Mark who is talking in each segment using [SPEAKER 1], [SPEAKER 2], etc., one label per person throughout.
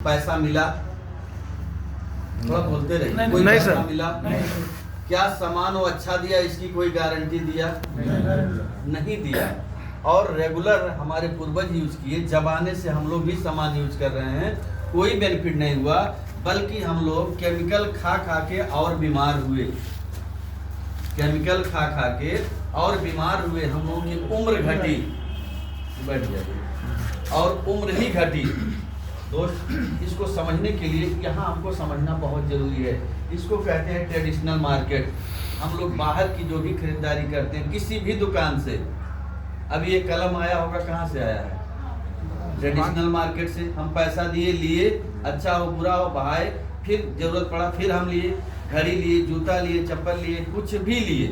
[SPEAKER 1] पैसा मिला, थोड़ा बोलते रहिए। कोई
[SPEAKER 2] नहीं
[SPEAKER 1] पैसा
[SPEAKER 2] सर।
[SPEAKER 1] मिला? क्या सामान वो अच्छा दिया, इसकी कोई गारंटी दिया? नहीं दिया। और रेगुलर हमारे पूर्वज यूज किए, जमाने से हम लोग भी सामान यूज कर रहे हैं, कोई बेनिफिट नहीं हुआ, बल्कि हम लोग केमिकल खा खा के और बीमार हुए। केमिकल खा खा के और बीमार हुए, हम लोगों की उम्र घटी, बैठ जाइए, और उम्र ही घटी। दोस्त, इसको समझने के लिए यहाँ हमको समझना बहुत ज़रूरी है। इसको कहते हैं ट्रेडिशनल मार्केट। हम लोग बाहर की जो भी खरीदारी करते हैं किसी भी दुकान से, अभी ये कलम आया होगा, कहाँ से आया है? ट्रेडिशनल मार्केट से। हम पैसा दिए, लिए, अच्छा हो बुरा हो बहाए, फिर ज़रूरत पड़ा फिर हम लिए, घड़ी लिए, जूता लिए, चप्पल लिए, कुछ भी लिए,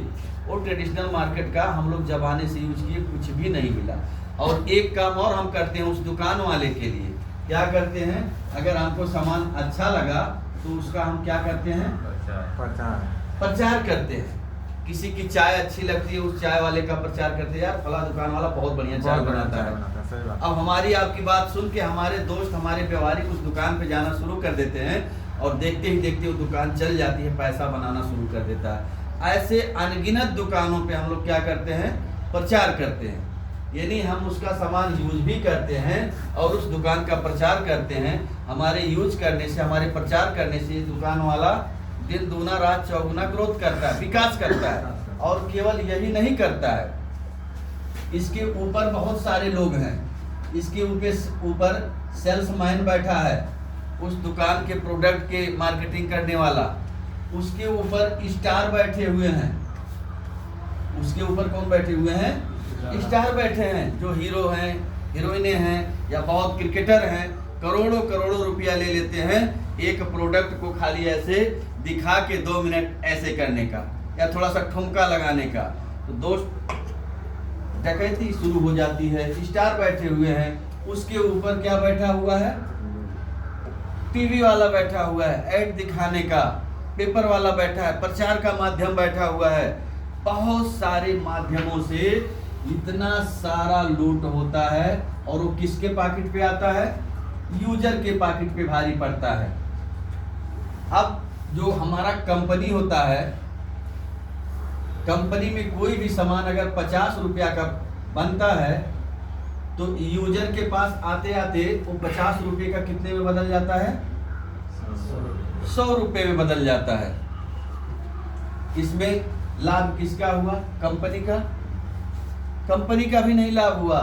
[SPEAKER 1] वो ट्रेडिशनल मार्केट का हम लोग जमाने से यूज किए, कुछ भी नहीं मिला। और एक काम और हम करते हैं उस दुकान वाले के लिए, क्या करते हैं? अगर हमको सामान अच्छा लगा तो उसका हम क्या करते हैं? प्रचार करते हैं। किसी की चाय अच्छी लगती है, उस चाय वाले का प्रचार करते हैं, यार फला दुकान वाला बहुत बढ़िया चाय बनाता है। अब हमारी आपकी बात सुन के हमारे दोस्त, हमारे व्यवहारिक उस दुकान पे जाना शुरू कर देते हैं, और देखते ही देखते वो दुकान चल जाती है, पैसा बनाना शुरू कर देता है। ऐसे अनगिनत दुकानों पे हम लोग क्या करते हैं? प्रचार करते हैं। यानी हम उसका सामान यूज भी करते हैं और उस दुकान का प्रचार करते हैं। हमारे यूज करने से, हमारे प्रचार करने से दुकान वाला दिन दूना रात चौगुना ग्रोथ करता है, विकास करता है। और केवल यही नहीं करता है, इसके ऊपर बहुत सारे लोग हैं। इसके ऊपर सेल्समैन बैठा है, उस दुकान के प्रोडक्ट के मार्केटिंग करने वाला। उसके ऊपर स्टार बैठे हुए हैं। उसके ऊपर कौन बैठे हुए हैं? स्टार बैठे हैं, जो हीरो हैं, हीरोइनें हैं, या बहुत क्रिकेटर हैं। करोड़ों करोड़ों रुपया ले लेते हैं एक प्रोडक्ट को खाली ऐसे दिखा के 2 मिनट ऐसे करने का, या थोड़ा सा ठुमका लगाने का। तो दोस्त, डकैती शुरू हो जाती है। स्टार बैठे हुए हैं, उसके ऊपर क्या बैठा हुआ है? टीवी वाला बैठा हुआ है, ऐड दिखाने का। पेपर वाला बैठा है, प्रचार का माध्यम बैठा हुआ है। बहुत सारे माध्यमों से इतना सारा लूट होता है, और वो किसके पॉकेट पे आता है? यूजर के पॉकेट पे भारी पड़ता है। अब जो हमारा कंपनी होता है, कंपनी में कोई भी सामान अगर 50 रुपया का बनता है, तो यूजर के पास आते आते वो 50 रुपये का कितने में बदल जाता है? 100 रुपये में बदल जाता है। इसमें लाभ किसका हुआ? कंपनी का? कंपनी का भी नहीं लाभ हुआ।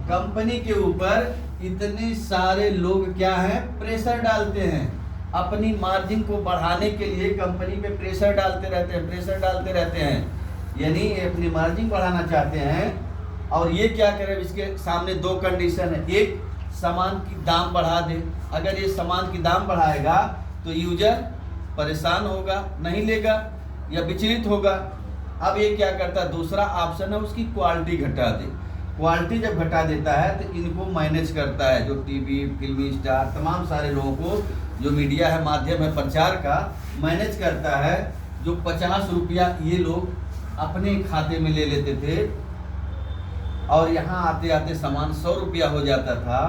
[SPEAKER 1] कंपनी के ऊपर इतने सारे लोग क्या है? प्रेशर डालते हैं। अपनी मार्जिन को बढ़ाने के लिए कंपनी पे प्रेशर डालते रहते हैं, प्रेशर डालते रहते हैं। यानी अपनी मार्जिन बढ़ाना चाहते हैं, और ये क्या करें? इसके सामने 2 कंडीशन है। एक, सामान की दाम बढ़ा दे। अगर ये सामान की दाम बढ़ाएगा तो यूजर परेशान होगा, नहीं लेगा या विचलित होगा। अब ये क्या करता है? दूसरा ऑप्शन है उसकी क्वालिटी घटा दे। क्वालिटी जब घटा देता है तो इनको मैनेज करता है, जो टीवी, फिल्मी स्टार, तमाम सारे लोगों को, जो मीडिया है, माध्यम है प्रचार का, मैनेज करता है। जो 50 रुपया ये लोग अपने खाते में ले लेते थे, और यहाँ आते आते सामान 100 रुपया हो जाता था,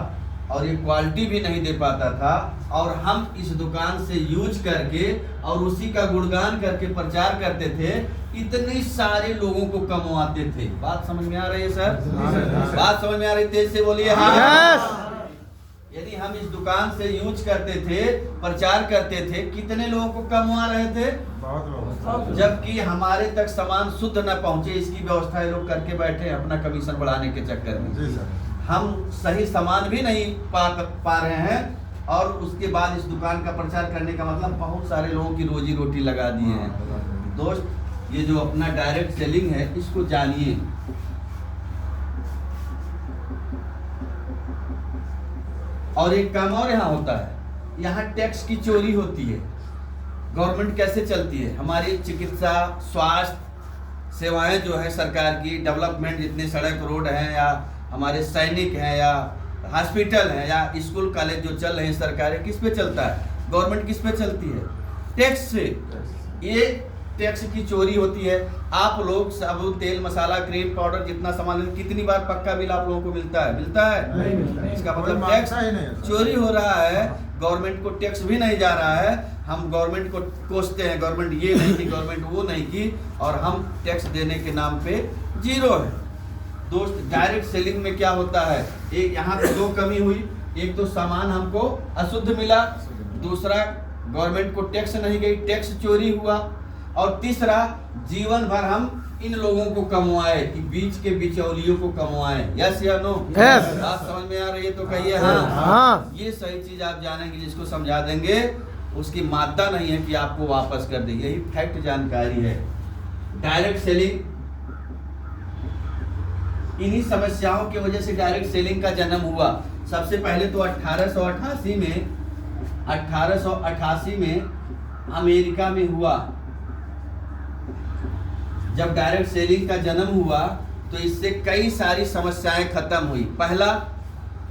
[SPEAKER 1] और ये क्वालिटी भी नहीं दे पाता था। और हम इस दुकान से यूज करके और उसी का गुणगान करके प्रचार करते थे, इतने सारे लोगों को कमवाते थे। बात समझ में आ रही है सर? बात समझ में आ रही? तेज से बोलिए हाँ। यदि हम इस दुकान से यूज करते थे, प्रचार करते थे, कितने लोगों को कमवा रहे थे?
[SPEAKER 3] बहुत लोग।
[SPEAKER 1] जबकि हमारे तक सामान शुद्ध न पहुंचे, इसकी व्यवस्था ये लोग करके बैठे हैं अपना कमीशन बढ़ाने के चक्कर में।
[SPEAKER 3] जी सर।
[SPEAKER 1] हम सही सामान भी नहीं पा रहे हैं, और उसके बाद इस दुकान का प्रचार करने का मतलब बहुत सारे लोगों की रोजी रोटी लगा दिए हैं। दोस्त, ये जो अपना डायरेक्ट सेलिंग है, इसको जानिए। और एक काम और यहाँ होता है, यहाँ टैक्स की चोरी होती है। गवर्नमेंट कैसे चलती है? हमारी चिकित्सा, स्वास्थ्य सेवाएं जो है सरकार की, डेवलपमेंट, जितने सड़क रोड हैं, या हमारे सैनिक हैं, या हॉस्पिटल हैं, या स्कूल कॉलेज जो चल रहे हैं सरकारें, किस पे चलता है? गवर्नमेंट किस पे चलती है? टैक्स से। ये टैक्स की चोरी होती है। आप लोग साबुन, तेल, मसाला, क्रीम, पाउडर, जितना सामान, कितनी बार पक्का बिल आप लोगों को मिलता है? मिलता है?
[SPEAKER 3] नहीं मिलता है।
[SPEAKER 1] इसका
[SPEAKER 3] कोई
[SPEAKER 1] मतलब
[SPEAKER 3] मांगता
[SPEAKER 1] टैक्स
[SPEAKER 3] ही नहीं है।
[SPEAKER 1] चोरी हो रहा है। गवर्नमेंट को टैक्स भी नहीं जा रहा है, हम गवर्नमेंट को कोसते हैं, गवर्नमेंट ये नहीं की, गवर्नमेंट वो नहीं की, और हम टैक्स देने के नाम पे जीरो है। दोस्त, डायरेक्ट सेलिंग में क्या होता है, एक यहाँ पे दो कमी हुई, एक तो सामान हमको अशुद्ध मिला, दूसरा गवर्नमेंट को टैक्स नहीं गई, टैक्स चोरी हुआ, और तीसरा जीवन भर हम इन लोगों को कमवाए कि बीच के बिचौलियों को कमवाए। यस या नो? बात समझ में आ रही है तो कहिए हाँ। ये सही चीज आप जानेंगे, जिसको समझा देंगे उसकी मादा नहीं है कि आपको वापस कर दे, यही फैक्ट जानकारी है। डायरेक्ट सेलिंग, इन्हीं समस्याओं की वजह से डायरेक्ट सेलिंग का जन्म हुआ। सबसे पहले तो 1888 में अमेरिका में हुआ। जब डायरेक्ट सेलिंग का जन्म हुआ तो इससे कई सारी समस्याएं खत्म हुई। पहला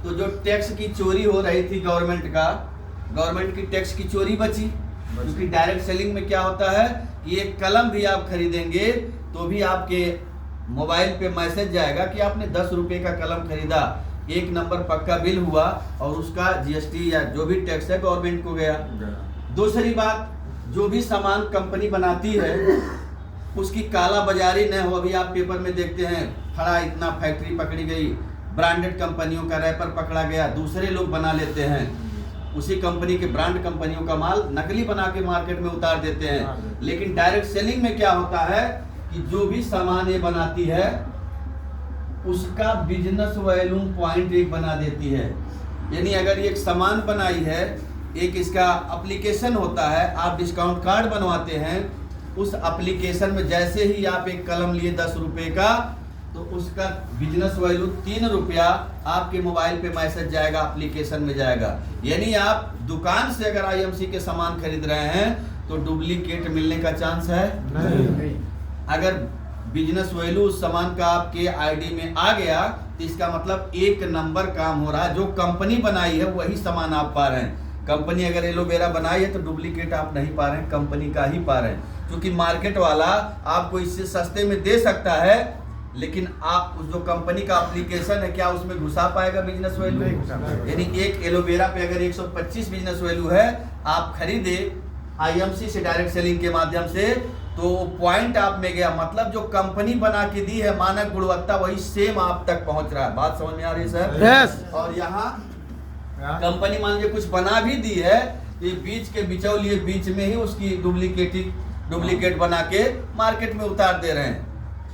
[SPEAKER 1] तो जो टैक्स की चोरी हो रही थी गवर्नमेंट की टैक्स की चोरी बची, क्योंकि डायरेक्ट सेलिंग में क्या होता है कि एक कलम भी आप खरीदेंगे तो भी आपके मोबाइल पे मैसेज जाएगा कि आपने 10 रुपए का कलम खरीदा, 1 नंबर पक्का बिल हुआ, और उसका जीएसटी या जो भी टैक्स है गवर्नमेंट को गया। दूसरी बात, जो भी सामान कंपनी बनाती है उसकी काला बाजारी न हो। अभी आप पेपर में देखते हैं, फड़ा इतना फैक्ट्री पकड़ी गई, ब्रांडेड कंपनियों का रैपर पकड़ा गया, दूसरे लोग बना लेते हैं, उसी कंपनी के ब्रांड कंपनियों का माल नकली बना के मार्केट में उतार देते हैं। लेकिन डायरेक्ट सेलिंग में क्या होता है कि जो भी सामान ये बनाती है उसका बिजनेस वैल्यू पॉइंट एक बना देती है। यानी अगर ये एक सामान बनाई है, एक इसका एप्लीकेशन होता है, आप डिस्काउंट कार्ड बनवाते हैं, उस एप्लीकेशन में जैसे ही आप एक कलम लिए 10 रुपए का, तो उसका बिजनेस वैल्यू 3 रुपया आपके मोबाइल पे मैसेज जाएगा, एप्लीकेशन में जाएगा। यानी आप दुकान से अगर आईएमसी के सामान खरीद रहे हैं तो डुप्लीकेट मिलने का चांस है नहीं। अगर बिजनेस वैल्यू उस सामान का आपके आईडी में आ गया तो इसका मतलब 1 नंबर काम हो रहा है। जो कंपनी बनाई है वही सामान आप पा रहे हैं। कंपनी अगर एलोवेरा बनाई है तो डुप्लीकेट आप नहीं पा रहे हैं, कंपनी का ही पा रहे हैं। क्योंकि मार्केट वाला आपको इससे सस्ते में दे सकता है, लेकिन आप जो कंपनी का एप्लीकेशन है क्या उसमें घुसा पाएगा बिजनेस वैल्यू? यानी एक एलोवेरा पे अगर 125 बिजनेस वैल्यू है, आप खरीदे आईएमसी से डायरेक्ट सेलिंग के माध्यम से, तो पॉइंट आप में गया, मतलब जो कंपनी बना के दी है मानक गुणवत्ता वही सेम आप तक पहुंच रहा है। बात समझ में आ रही है सर? yes. और यहाँ कंपनी मान लीजिए कुछ बना भी दी है, ये बीच के बिचौलिए बीच में ही उसकी डुप्लीकेट बना के मार्केट में उतार दे रहे हैं,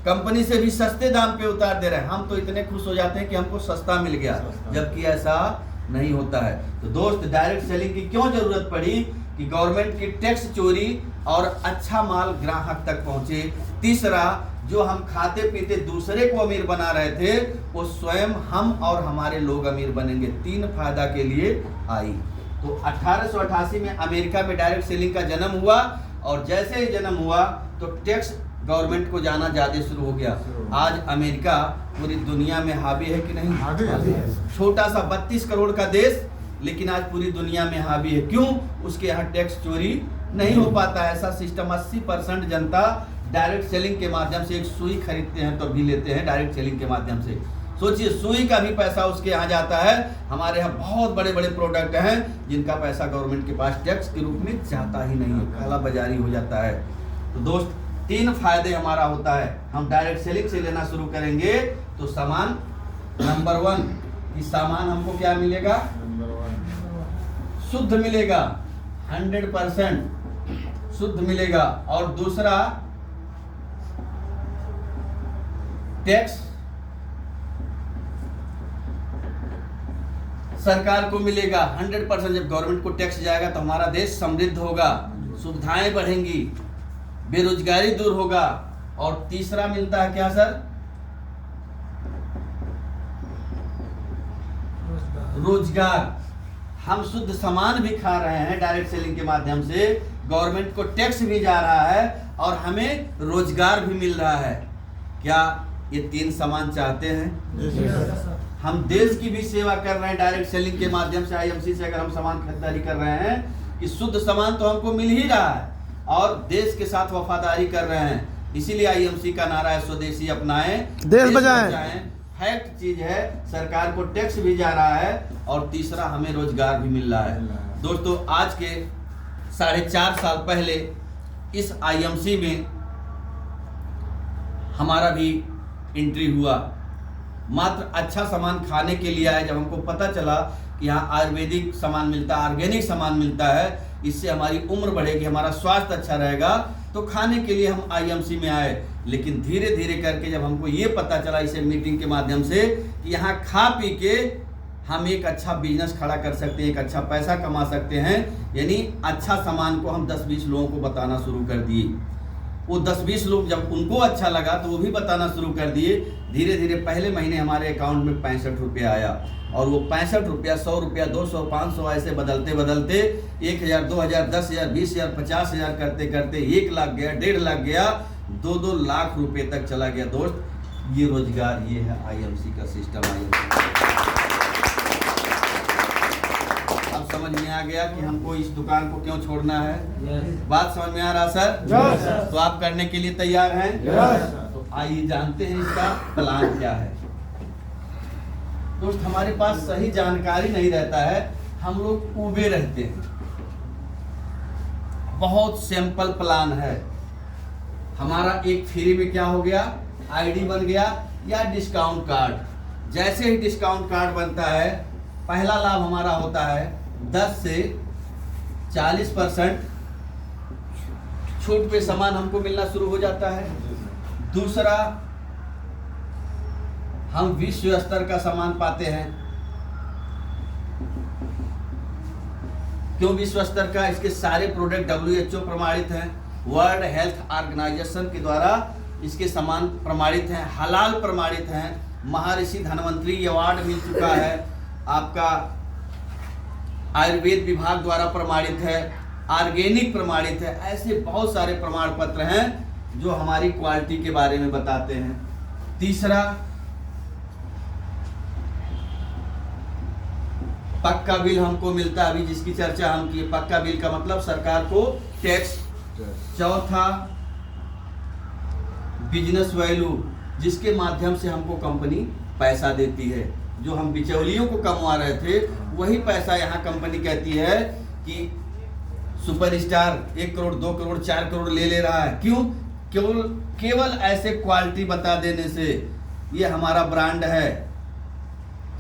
[SPEAKER 1] कंपनी से भी सस्ते दाम पे उतार दे रहे हैं। हम तो इतने खुश हो जाते हैं कि हमको सस्ता मिल गया, जबकि ऐसा नहीं होता है। तो दोस्त, डायरेक्ट सेलिंग की क्यों जरूरत पड़ी कि गवर्नमेंट की टैक्स चोरी और अच्छा माल ग्राहक तक पहुंचे। तीसरा, जो हम खाते पीते दूसरे को अमीर बना रहे थे वो स्वयं हम और हमारे लोग अमीर बनेंगे। 3 फायदा के लिए आई। तो 1888 में अमेरिका में डायरेक्ट सेलिंग का जन्म हुआ, और जैसे ही जन्म हुआ तो टैक्स गवर्नमेंट को जाना ज्यादा शुरू हो गया। आज अमेरिका पूरी दुनिया में हावी है कि नहीं? छोटा सा 32 करोड़ का देश, लेकिन आज पूरी दुनिया में हावी है। क्यों? उसके यहाँ टैक्स चोरी नहीं हो पाता है। ऐसा सिस्टम 80% जनता डायरेक्ट सेलिंग के माध्यम से, एक सुई खरीदते हैं तो भी लेते हैं डायरेक्ट सेलिंग के माध्यम से। सोचिए, सुई का भी पैसा उसके यहाँ जाता है। हमारे यहाँ बहुत बड़े बड़े प्रोडक्ट हैं जिनका पैसा गवर्नमेंट के पास टैक्स के रूप में जाता ही नहीं है, काला बाजारी हो जाता है। तो दोस्त, 3 फायदे हमारा होता है। हम डायरेक्ट सेलिंग से लेना शुरू करेंगे तो सामान, नंबर 1 कि सामान हमको क्या मिलेगा? शुद्ध मिलेगा, 100% शुद्ध मिलेगा। और दूसरा, टैक्स सरकार को मिलेगा 100%। जब गवर्नमेंट को टैक्स जाएगा तो हमारा देश समृद्ध होगा, सुविधाएं बढ़ेंगी, बेरोजगारी दूर होगा। और तीसरा मिलता है क्या सर? रोजगार। हम शुद्ध सामान भी खा रहे हैं डायरेक्ट सेलिंग के माध्यम से, गवर्नमेंट को टैक्स भी जा रहा है और हमें रोजगार भी मिल रहा है। क्या ये 3 सामान चाहते हैं? हम देश की भी सेवा कर रहे हैं डायरेक्ट सेलिंग के माध्यम से। आईएमसी से अगर हम सामान खरीदारी कर रहे हैं कि शुद्ध सामान तो हमको मिल ही रहा है और देश के साथ वफादारी कर रहे हैं। इसीलिए आईएमसी का नारा है, स्वदेशी अपनाएं, देश बचाएं। फैक्ट चीज है, सरकार को टैक्स भी जा रहा है और तीसरा हमें रोजगार भी मिल रहा है। दोस्तों आज के 4.5 साल पहले इस आईएमसी में हमारा भी एंट्री हुआ। मात्र अच्छा सामान खाने के लिए आए। जब हमको पता चला कि यहाँ आयुर्वेदिक सामान मिलता है, ऑर्गेनिक सामान मिलता है, इससे हमारी उम्र बढ़ेगी, हमारा स्वास्थ्य अच्छा रहेगा, तो खाने के लिए हम आईएमसी में आए। लेकिन धीरे धीरे करके जब हमको ये पता चला इसे मीटिंग के माध्यम से कि यहाँ खा पी के हम एक अच्छा बिजनेस खड़ा कर सकते हैं, एक अच्छा पैसा कमा सकते हैं, यानी अच्छा सामान को हम 10-20 लोगों को बताना शुरू कर दिए। वो 10-20 लोग जब उनको अच्छा लगा तो वो भी बताना शुरू कर दिए। धीरे धीरे पहले महीने हमारे अकाउंट में 65 रुपया आया, और वो 65 रुपया 100 रुपया 200 500 ऐसे बदलते बदलते 1000 2000 10,000 20,000 50,000 करते करते 1 लाख गया, 1.5 लाख गया, 2-2 लाख रुपए तक चला गया। दोस्त, ये रोजगार, ये है आईएमसी का सिस्टम। अब समझ में आ गया कि हमको इस दुकान को क्यों छोड़ना है। बात समझ में आ रहा सर? तो आप करने के लिए तैयार हैं? तो आइए जानते हैं इसका प्लान क्या है। दोस्त, हमारे पास सही जानकारी नहीं रहता है, हम लोग उबे रहते हैं। बहुत सिंपल प्लान है हमारा। एक फ्री में क्या हो गया, आईडी बन गया या डिस्काउंट कार्ड। जैसे ही डिस्काउंट कार्ड बनता है, पहला लाभ हमारा होता है 10 से 40% छूट पे सामान हमको मिलना शुरू हो जाता है। दूसरा, हम विश्व स्तर का सामान पाते हैं। क्यों विश्व स्तर का? इसके सारे प्रोडक्ट WHO प्रमाणित हैं, वर्ल्ड हेल्थ ऑर्गेनाइजेशन के द्वारा इसके सामान प्रमाणित हैं, हलाल प्रमाणित हैं, महर्षि धन्वंतरी अवार्ड मिल चुका है, आपका आयुर्वेद विभाग द्वारा प्रमाणित है, ऑर्गेनिक प्रमाणित है। ऐसे बहुत सारे प्रमाण पत्र हैं जो हमारी क्वालिटी के बारे में बताते हैं। तीसरा, पक्का बिल हमको मिलता है, अभी जिसकी चर्चा हम की। पक्का बिल का मतलब सरकार को टैक्स। चौथा, बिजनेस वैल्यू, जिसके माध्यम से हमको कंपनी पैसा देती है। जो हम बिचौलियों को कमवा रहे थे, वही पैसा यहाँ कंपनी कहती है कि सुपरस्टार 1 करोड़ 2 करोड़ 4 करोड़ ले रहा है। क्यों? केवल ऐसे क्वालिटी बता देने से। ये हमारा ब्रांड है,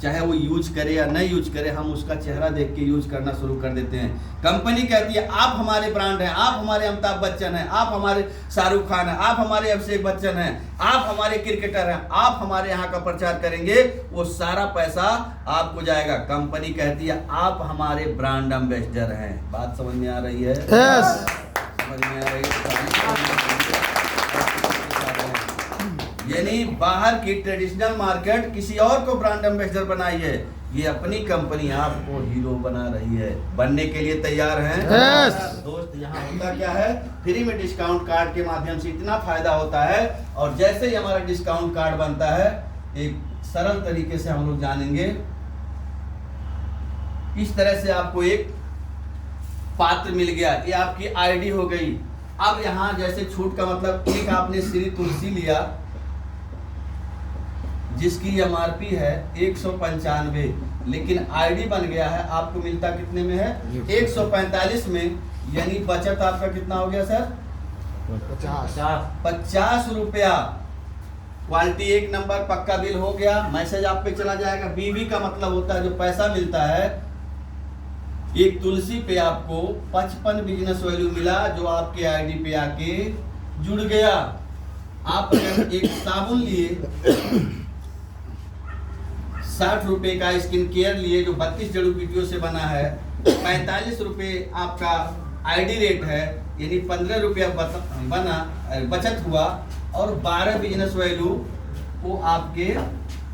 [SPEAKER 1] चाहे वो यूज करे या नहीं यूज करे, हम उसका चेहरा देख के यूज करना शुरू कर देते हैं। कंपनी कहती है आप हमारे ब्रांड हैं, आप हमारे अमिताभ बच्चन हैं, आप हमारे शाहरुख खान हैं, आप हमारे अभिषेक बच्चन हैं, आप हमारे क्रिकेटर हैं, आप हमारे यहाँ का प्रचार करेंगे, वो सारा पैसा आपको जाएगा। कंपनी कहती है आप हमारे ब्रांड एम्बेसडर हैं। बात समझ में आ रही है? समझ में आ रही है? यानी बाहर की ट्रेडिशनल मार्केट किसी और को ब्रांड एम्बेसडर बनाई है, ये अपनी कंपनी आपको हीरो बना रही है। बनने के लिए तैयार हैं? दोस्त, यहाँ होता क्या है, फ्री में डिस्काउंट कार्ड के माध्यम से इतना फायदा होता है। और जैसे ही हमारा डिस्काउंट कार्ड बनता है, एक सरल तरीके से हम लोग जानेंगे। इस तरह से आपको एक पात्र मिल गया, ये आपकी आईडी हो गई। अब यहाँ जैसे छूट का मतलब, एक आपने श्री तुलसी लिया जिसकी MRP है 195, लेकिन आईडी बन गया है, आपको मिलता कितने में है? 145 में। यानी बचत आपका कितना हो गया सर? 50 रुपया। क्वालिटी 1 नंबर, पक्का बिल हो गया, मैसेज आप पे चला जाएगा। BB का मतलब होता है जो पैसा मिलता है। एक तुलसी पे आपको 55 बिजनेस वैल्यू मिला, जो आपके आईडी पे आके जुड़ गया। आप अगर एक साबुन लिए 60 रुपए का, स्किन केयर लिए जो 32 जड़ी बूटियों से बना है, 45 रुपए आपका आईडी रेट है, यानी 15 रुपया बना बचत हुआ, और 12 बिजनेस वैल्यू वो आपके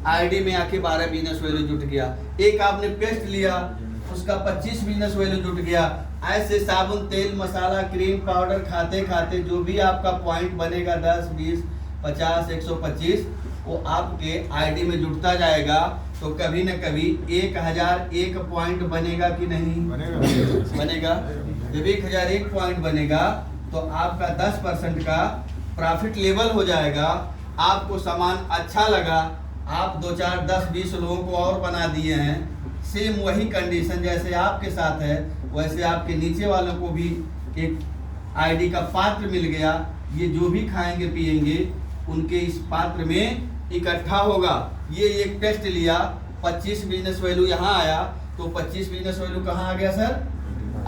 [SPEAKER 1] आईडी में आके 12 बिजनेस वैल्यू जुट गया। एक आपने पेस्ट लिया, उसका 25 बिजनेस वैल्यू जुट गया। ऐसे साबुन, तेल, मसाला, क्रीम, पाउडर खाते खाते जो भी आपका पॉइंट बनेगा 10 20 50 125, वो आपके आईडी में जुटता जाएगा। तो कभी न कभी 1001 पॉइंट बनेगा कि नहीं? बनेगा। जब 1001 पॉइंट बनेगा तो आपका 10% का प्रॉफिट लेवल हो जाएगा। आपको सामान अच्छा लगा, आप 2 4 10 20 लोगों को और बना दिए हैं। सेम वही कंडीशन जैसे आपके साथ है, वैसे आपके नीचे वालों को भी एक आईडी का पात्र मिल गया। ये जो भी खाएंगे पिएंगे उनके इस पात्र में इकट्ठा होगा। ये एक टेस्ट लिया, 25 बिजनेस वैल्यू यहाँ आया, तो 25 बिजनेस वैल्यू कहाँ आ गया सर?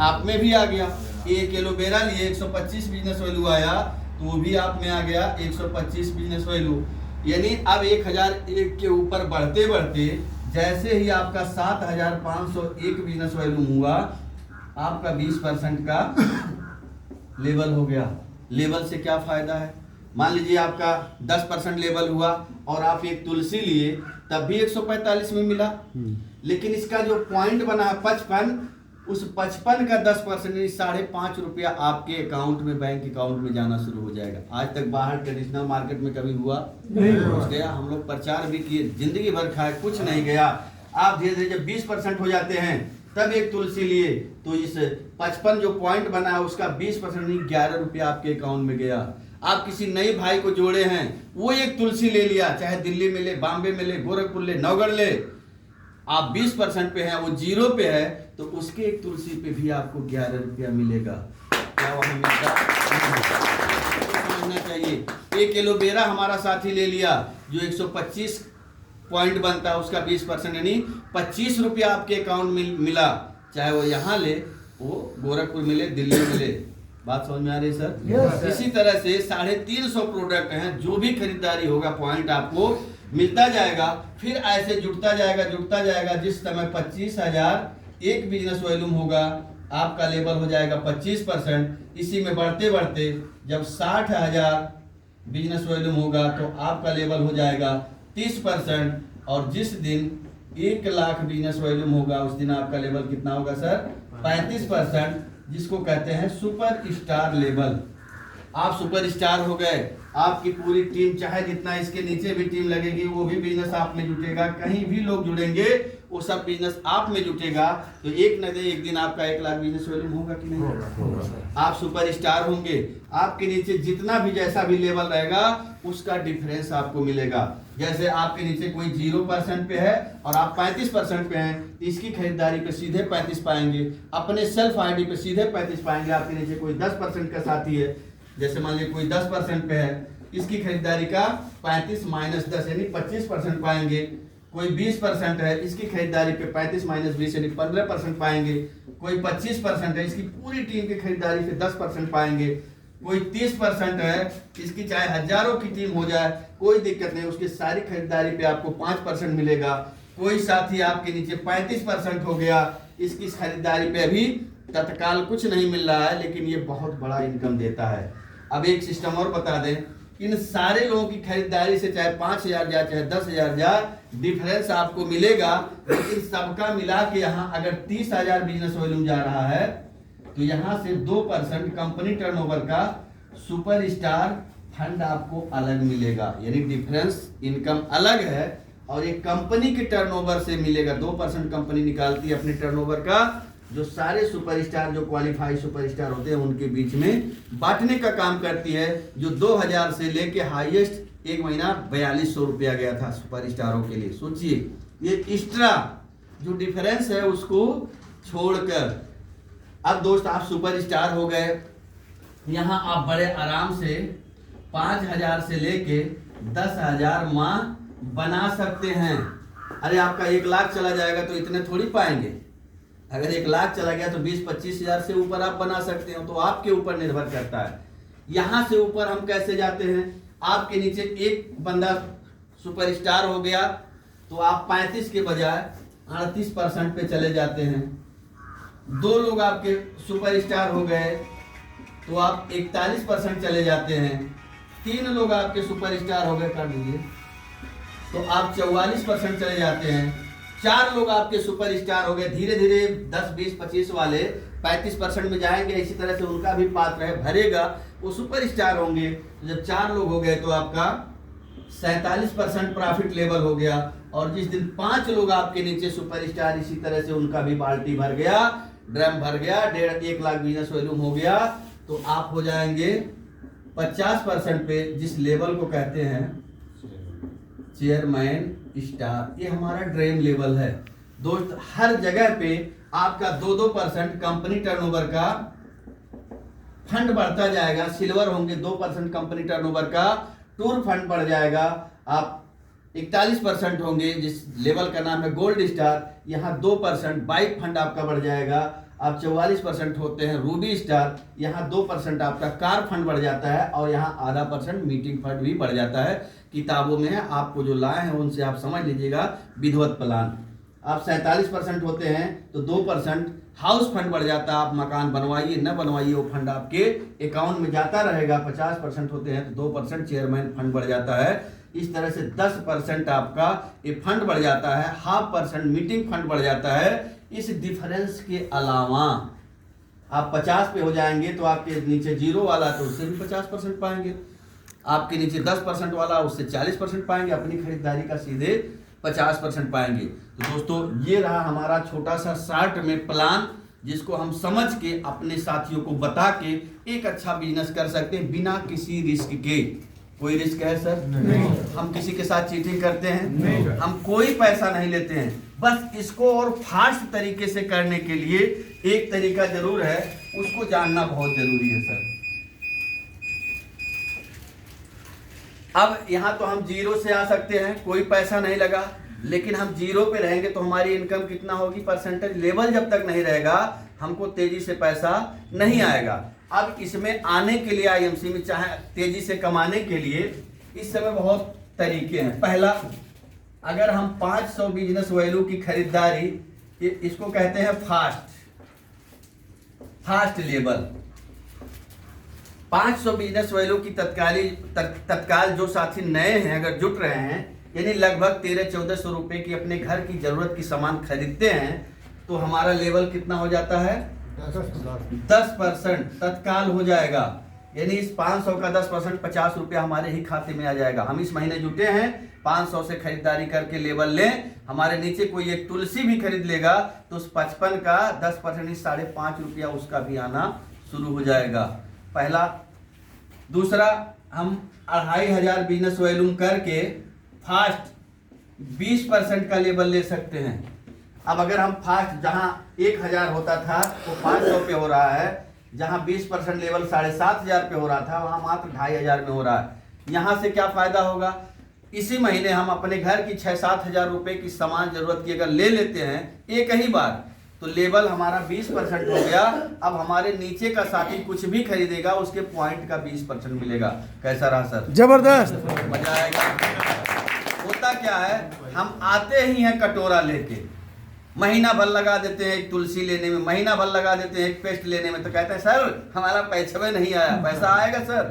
[SPEAKER 1] आप में भी आ गया। एक एलोवेरा लिए 125 बिजनेस वैल्यू आया, तो वो भी आप में आ गया 125 बिजनेस वैल्यू। यानी अब 1001 के ऊपर बढ़ते बढ़ते जैसे ही आपका 7501 बिजनेस वैल्यू हुआ, आपका 20% का लेवल हो गया। लेवल से क्या फायदा है? मान लीजिए आपका 10% लेवल हुआ और आप एक तुलसी लिए, तब भी 145 में मिला, लेकिन इसका जो पॉइंट बना 55, उस 55 का 10% यानी 5.5 रुपया आपके अकाउंट में, बैंक अकाउंट में जाना शुरू हो जाएगा। आज तक बाहर ट्रेडिशनल मार्केट में कभी हुआ नहीं गया। हम लोग प्रचार भी किए, जिंदगी भर खाए, कुछ नहीं गया। आप धीरे धीरे जब 20% हो जाते हैं, तब एक तुलसी लिए तो इस 55 जो पॉइंट बना है उसका 20% नहीं 11 रुपया आपके अकाउंट में गया। आप किसी नए भाई को जोड़े हैं, वो एक तुलसी ले लिया, चाहे दिल्ली में ले, बॉम्बे में ले, गोरखपुर ले, नवगढ़ ले, आप 20% पे हैं, वो 0 पे है, तो उसके एक तुलसी पे भी आपको 11 रुपया मिलेगा। क्या वहां मिलता? समझना चाहिए। एक एलोवेरा हमारा साथी ले लिया जो 125 पॉइंट बनता है, उसका 20% यानी 25 रुपया आपके अकाउंट में मिला, चाहे वो यहाँ ले, वो गोरखपुर में ले, दिल्ली में ले। बात समझ में आ रही है सर? yes, इसी तरह से 350 प्रोडक्ट हैं, जो भी खरीदारी होगा पॉइंट आपको मिलता जाएगा, फिर ऐसे जुड़ता जाएगा। जिस समय 25,000 एक बिजनेस वॉल्यूम होगा, आपका लेवल हो जाएगा 25%। इसी में बढ़ते बढ़ते जब 60,000 बिजनेस वॉल्यूम होगा तो आपका लेवल हो जाएगा 30%। और जिस दिन 1 लाख बिजनेस वॉल्यूम होगा, उस दिन आपका लेवल कितना होगा सर? 35%, जिसको कहते हैं सुपर स्टार लेवल। आप सुपर स्टार हो गए। आपकी पूरी टीम, चाहे जितना इसके नीचे भी टीम लगेगी, वो भी बिजनेस आप में जुटेगा। कहीं भी लोग जुड़ेंगे, वो सब बिजनेस आप में जुटेगा। तो एक न एक दिन आपका 1 लाख बिजनेस वॉल्यूम होगा कि नहीं होगा? आप सुपर स्टार होंगे। आपके नीचे जितना भी जैसा भी लेवल रहेगा, उसका डिफरेंस आपको मिलेगा। जैसे आपके नीचे कोई 0% पे है और आप 35% पे हैं, तो इसकी खरीदारी पे सीधे 35 पाएंगे। अपने सेल्फ आईडी पे सीधे 35 पाएंगे। आपके नीचे कोई 10% का साथी है, जैसे मान लीजिए कोई 10% पे है, इसकी खरीदारी का 35 - 10 यानी 25% पाएंगे। कोई 20% है, इसकी खरीदारी पे 35 - 20 यानी 15% पाएंगे। कोई 25% है, इसकी पूरी टीम की खरीदारी पे 10% पाएंगे। कोई 30% है, इसकी चाहे हजारों की टीम हो जाए कोई दिक्कत नहीं, उसकी सारी खरीदारी पे आपको 5% मिलेगा। कोई साथी आपके नीचे 35% हो गया, इसकी खरीदारी पे अभी तत्काल कुछ नहीं मिल रहा है, लेकिन ये बहुत बड़ा इनकम देता है। अब एक सिस्टम और बता दें, इन सारे लोगों की खरीदारी से चाहे 5,000 जाए चाहे 10,000 जाए, डिफरेंस आपको मिलेगा। लेकिन सबका मिला के यहाँ अगर 30,000 बिजनेस वॉल्यूम जा रहा है, तो यहाँ से 2% कंपनी टर्नओवर का सुपर स्टार फंड आपको अलग मिलेगा। यानी डिफरेंस इनकम अलग है और एक कंपनी के टर्नओवर से मिलेगा। 2% कंपनी निकालती है अपने टर्नओवर का, जो सारे सुपरस्टार, जो क्वालिफाई सुपरस्टार होते हैं, उनके बीच में बांटने का काम करती है। जो 2000 से लेके हाईएस्ट एक महीना 4200 रुपया गया था सुपरस्टारों के लिए। सोचिए, ये एक्स्ट्रा जो डिफरेंस है उसको छोड़कर। अब दोस्त आप सुपरस्टार हो गए, यहाँ आप बड़े आराम से 5,000 से लेके 10,000 माह बना सकते हैं। अरे आपका 1 लाख चला जाएगा तो इतने थोड़ी पाएंगे। अगर 1 लाख चला गया तो 20-25 हजार से ऊपर आप बना सकते हो, तो आपके ऊपर निर्भर करता है। यहां से ऊपर हम कैसे जाते हैं? आपके नीचे एक बंदा सुपरस्टार हो गया तो आप 35 के बजाय 38% पे चले जाते हैं। 2 लोग आपके सुपरस्टार हो गए तो आप 41% चले जाते हैं। 3 लोग आपके सुपरस्टार हो गए, कर दीजिए, तो आप 44% चले जाते हैं। 4 लोग आपके सुपरस्टार हो गए, धीरे धीरे 10, 20, 25 वाले 35% में जाएंगे। इसी तरह से उनका भी पात्र है, भरेगा, वो सुपरस्टार होंगे। तो जब 4 लोग हो गए तो आपका 47% प्रॉफिट लेवल हो गया। और जिस दिन 5 लोग आपके नीचे सुपरस्टार, इसी तरह से उनका भी बाल्टी भर गया, ड्रम भर गया, 1.5 लाख बिजनेस वॉल्यूम हो गया, तो आप हो जाएंगे 50% पे, जिस लेवल को कहते हैं चेयरमैन स्टार। ये हमारा ड्रीम लेवल है। दोस्त हर जगह पे आपका 2% कंपनी टर्नओवर का फंड बढ़ता जाएगा। सिल्वर होंगे 2% कंपनी टर्नओवर का, टूर फंड बढ़ जाएगा। आप 41% होंगे जिस लेवल का नाम है गोल्ड स्टार, यहाँ 2%। बाइक फंड आपका बढ़ जाएगा। आप 44% होते हैं रूबी स्टार, यहाँ 2% आपका कार फंड बढ़ जाता है, और यहाँ आधा % मीटिंग फंड भी बढ़ जाता है। किताबों में है, आपको जो लाए हैं उनसे आप समझ लीजिएगा। विधिवत प्लान आप 47% होते हैं तो 2% हाउस फंड बढ़ जाता है। आप मकान बनवाइए न बनवाइए, वो फंड आपके अकाउंट में जाता रहेगा। 50% होते हैं तो 2% चेयरमैन फंड बढ़ जाता है। इस तरह से 10% आपका ये फंड बढ़ जाता है। 0.5% मीटिंग फंड बढ़ जाता है। इस डिफरेंस के अलावा आप 50 पे हो जाएंगे तो आपके नीचे जीरो वाला तो उससे भी 50% पाएंगे। आपके नीचे 10% वाला उससे 40% पाएंगे। अपनी खरीदारी का सीधे 50% पाएंगे। तो दोस्तों ये रहा हमारा छोटा सा शॉर्ट में प्लान, जिसको हम समझ के अपने साथियों को बता के एक अच्छा बिजनेस कर सकते हैं बिना किसी रिस्क के। कोई रिस्क है सर? नहीं। हम किसी के साथ चीटिंग करते हैं? नहीं। हम कोई पैसा नहीं लेते हैं। बस इसको और फास्ट तरीके से करने के लिए एक तरीका जरूर है, उसको जानना बहुत जरूरी है सर। अब यहाँ तो हम जीरो से आ सकते हैं, कोई पैसा नहीं लगा, लेकिन हम जीरो पे रहेंगे तो हमारी इनकम कितना होगी? परसेंटेज लेवल जब तक नहीं रहेगा हमको तेजी से पैसा नहीं आएगा। अब इसमें आने के लिए आईएमसी में चाहे तेजी से कमाने के लिए इस समय बहुत तरीके हैं। पहला, अगर हम 500 बिजनेस वैल्यू की खरीदारी, इसको कहते हैं फास्ट लेवल। 500 बिजनेस वैल्यू की तत्काल जो साथी नए हैं अगर जुट रहे हैं, यानी लगभग 1300-1400 रुपए की अपने घर की जरूरत की सामान खरीदते हैं, तो हमारा लेवल कितना हो जाता है? 10% तत्काल हो जाएगा। यानी इस 500 का 10% 50 रुपया हमारे ही खाते में आ जाएगा। हम इस महीने जुटे हैं, 500 से खरीदारी करके लेवल लें, हमारे नीचे कोई एक तुलसी भी खरीद लेगा तो उस 55 का 10% 5.5 रुपया उसका भी आना शुरू हो जाएगा। पहला। दूसरा, हम 2500 बिजनेस वैल्यूम करके फास्ट 20% का लेवल ले सकते हैं। अब अगर हम फास्ट जहां 1000 होता था वो 500 पे हो रहा है, जहां 20% लेवल 7500 पे हो रहा था वहां मात्र 2500 में हो रहा है। यहां से क्या फायदा होगा? इसी महीने हम अपने घर की 6-7 हजार रुपए की सामान जरूरत की अगर ले लेते हैं एक ही बार, तो लेवल हमारा 20% हो गया। अब हमारे नीचे का साथी कुछ भी खरीदेगा उसके पॉइंट का 20% मिलेगा। कैसा रहा सर?
[SPEAKER 2] जबरदस्त,
[SPEAKER 1] मजा आएगा। होता क्या है, हम आते ही हैं कटोरा लेके, महीना भर लगा देते हैं एक तुलसी लेने में, महीना भर लगा देते हैं एक पेस्ट लेने में, तो कहते हैं सर हमारा पैसा नहीं आया। पैसा आएगा सर?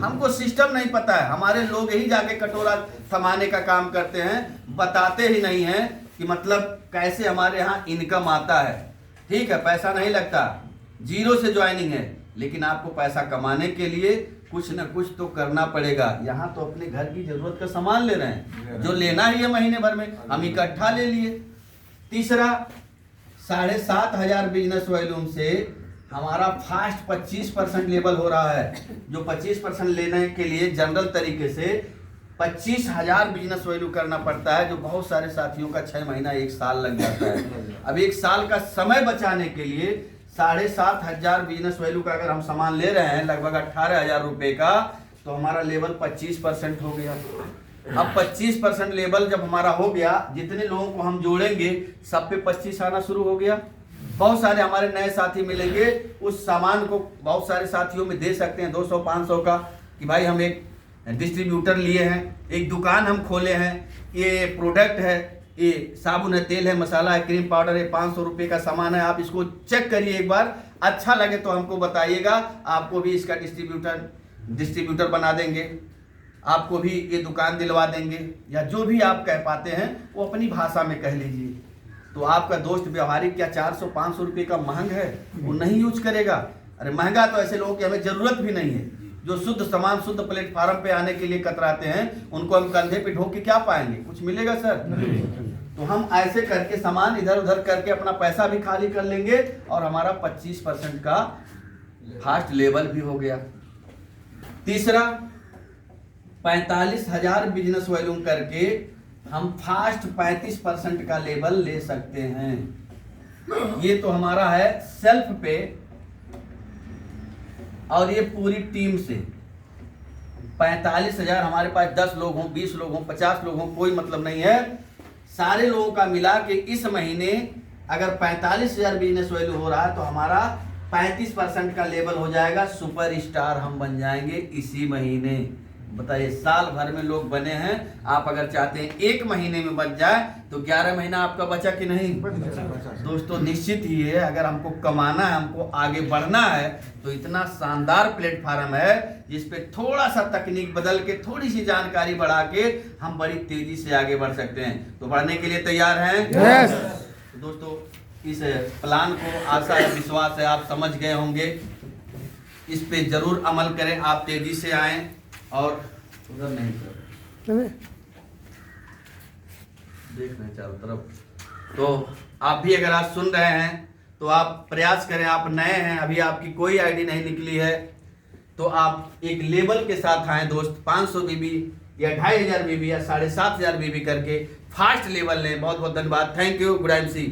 [SPEAKER 1] हमको सिस्टम नहीं पता है। हमारे लोग ही जाके कटोरा थमाने का काम करते हैं, बताते ही नहीं है कि मतलब कैसे हमारे यहाँ इनकम आता है। ठीक है, पैसा नहीं लगता, जीरो से ज्वाइनिंग है, लेकिन आपको पैसा कमाने के लिए कुछ न कुछ तो करना पड़ेगा। यहाँ तो अपने घर की जरूरत का सामान ले रहे हैं, जो लेना ही है महीने भर में, हम इकट्ठा ले लिए। तीसरा, 7500 बिजनेस वॉल्यूम से हमारा फास्ट 25% लेवल हो रहा है, जो 25% लेने के लिए जनरल तरीके से 25,000 बिजनेस वैल्यू करना पड़ता है, जो बहुत सारे साथियों का 6 महीना 1 साल लग जाता है। अब 1 साल का समय बचाने के लिए 7500 बिजनेस वैल्यू का अगर हम सामान ले रहे हैं लगभग 18,000 रुपए का, तो हमारा लेवल 25% हो गया। अब 25% लेवल जब हमारा हो गया, जितने लोगों को हम जोड़ेंगे सब पे 25 आना शुरू हो गया। बहुत सारे हमारे नए साथी मिलेंगे, उस सामान को बहुत सारे साथियों में दे सकते हैं 200-500 का, कि भाई हम एक डिस्ट्रीब्यूटर लिए हैं, एक दुकान हम खोले हैं, ये प्रोडक्ट है, ये साबुन है, तेल है, मसाला है, क्रीम पाउडर है, 500 रुपये का सामान है, आप इसको चेक करिए एक बार, अच्छा लगे तो हमको बताइएगा, आपको भी इसका डिस्ट्रीब्यूटर बना देंगे, आपको भी ये दुकान दिलवा देंगे, या जो भी आप कह पाते हैं वो अपनी भाषा में कह लीजिए। तो आपका दोस्त व्यवहारिक क्या 400-500 रुपये का महंग है, वो नहीं यूज करेगा। अरे महंगा तो ऐसे लोगों की हमें जरूरत भी नहीं है, जो शुद्ध सामान शुद्ध प्लेटफार्म पे आने के लिए कतराते हैं, उनको हम कंधे पे ढोक के क्या पाएंगे? कुछ मिलेगा सर? तो हम ऐसे करके सामान इधर उधर करके अपना पैसा भी खाली कर लेंगे और हमारा 25% का फास्ट लेवल भी हो गया। तीसरा, 45,000 बिजनेस वॉल्यूम करके हम फास्ट 35% का लेवल ले सकते हैं। ये तो हमारा है सेल्फ पे, और ये पूरी टीम से 45,000। हमारे पास 10 लोग हों, 20 लोग हों, 50 लोग हों, कोई मतलब नहीं है। सारे लोगों का मिला के इस महीने अगर 45,000 बिजनेस वैल्यू हो रहा है तो हमारा 35% का लेवल हो जाएगा। सुपर स्टार हम बन जाएंगे इसी महीने। बताइए, साल भर में लोग बने हैं, आप अगर चाहते हैं एक महीने में बन जाए तो 11 महीना आपका बचा कि नहीं? दोस्तों निश्चित ही है, अगर हमको कमाना है, हमको आगे बढ़ना है, तो इतना शानदार प्लेटफार्म है जिसपे थोड़ा सा तकनीक बदल के, थोड़ी सी जानकारी बढ़ा के हम बड़ी तेजी से आगे बढ़ सकते हैं। तो बढ़ने के लिए तैयार हैं?
[SPEAKER 2] यस।
[SPEAKER 1] तो दोस्तों इस प्लान को आशा या विश्वास है आप समझ गए होंगे। इस पे जरूर अमल करें, आप तेजी से आएं और उधर नहीं कर देख रहे चारों तरफ। तो आप भी अगर आज सुन रहे हैं तो आप प्रयास करें, आप नए हैं, अभी आपकी कोई आईडी नहीं निकली है, तो आप एक लेवल के साथ आए दोस्त। 500 बीबी या 2,500 बीबी या 7,500 बीबी करके फास्ट लेवल लें। बहुत बहुत धन्यवाद। Thank you. Good MC.